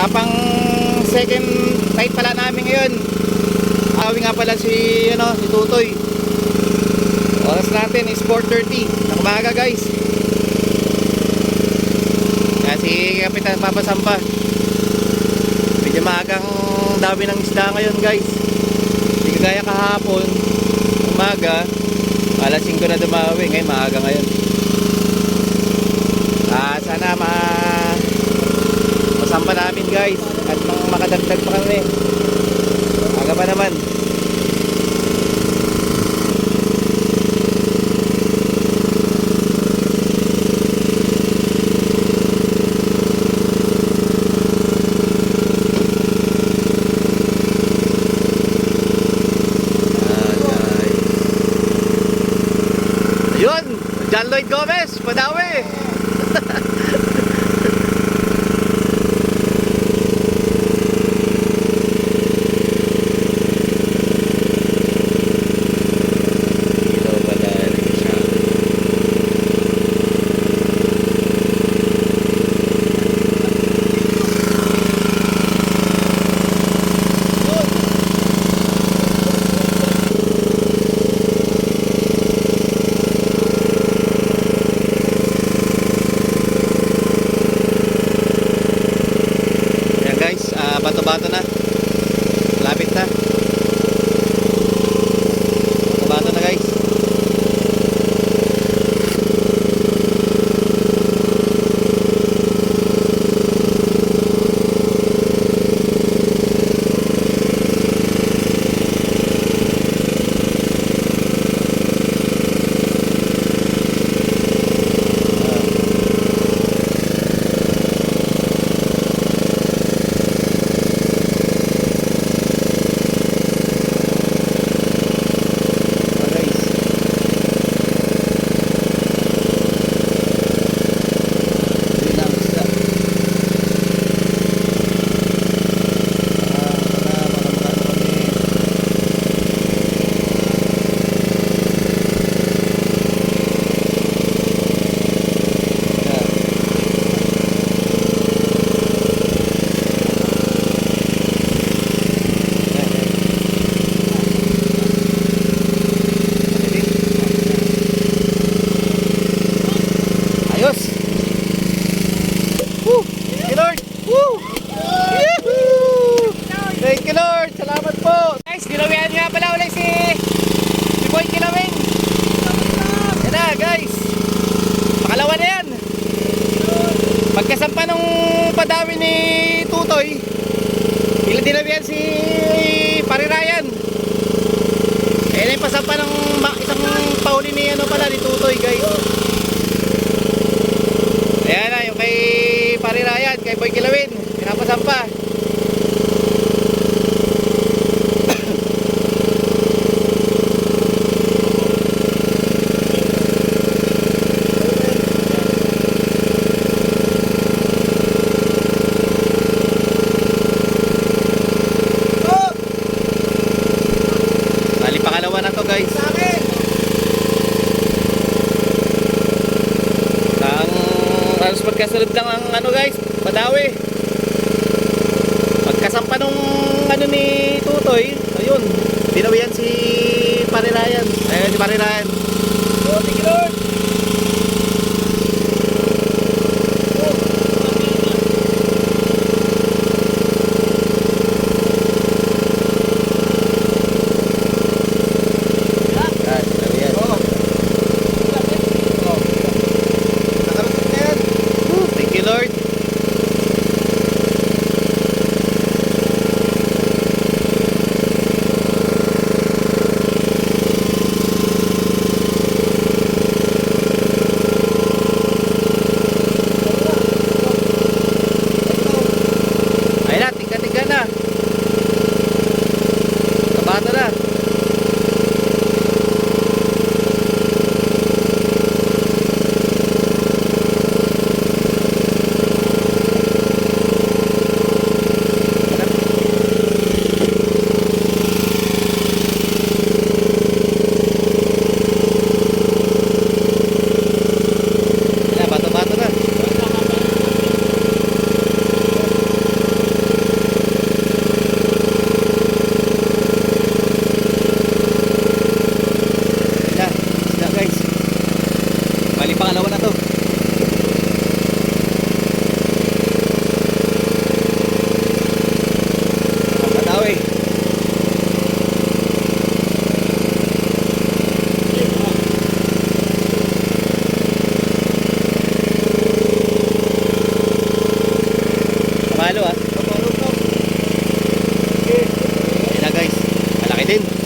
Pang second night pala namin ngayon. Awi nga pala si Tutoy. Oras natin is 4:30 ng umaga, guys. Kasi Kapitan Papasampa, medyo maagang dami ng isda ngayon, guys. Hindi kagaya kahapon umaga, alas 5 na dumawi. Ngayon maaga ngayon. Sana masampa namin, guys, at makadagdag pa kami. Aga pa naman. Yun, John Lloyd Gomez, Padawi. Bato-bato na. Lapit na. Bato-bato na, guys. Thank you, Lord. Salamat po. Guys, dinawihan nga pala ulit si Boy Kilawing. Yan na, guys. Pakalawa na yan. Pagkasampa nung Padawi ni Tutoy, dinawihan si Parirayan. Ayan na yung pasampa ng isang pauli ni ni Tutoy, guys. Ayan na, yung kay Parirayan, kay Boy Kilawin, pinapasampa. Pakalawa na to, guys. Ang halos magkasunod lang ang guys, Padawi. Pagkasampa nung ni Tutoy, ayun, binawian si Parirayan. Ayun si Parirayan. Oh, thank you, Lord. pangalawa na to. Katawi. Kamalo ah. Ayan na guys, malaki din.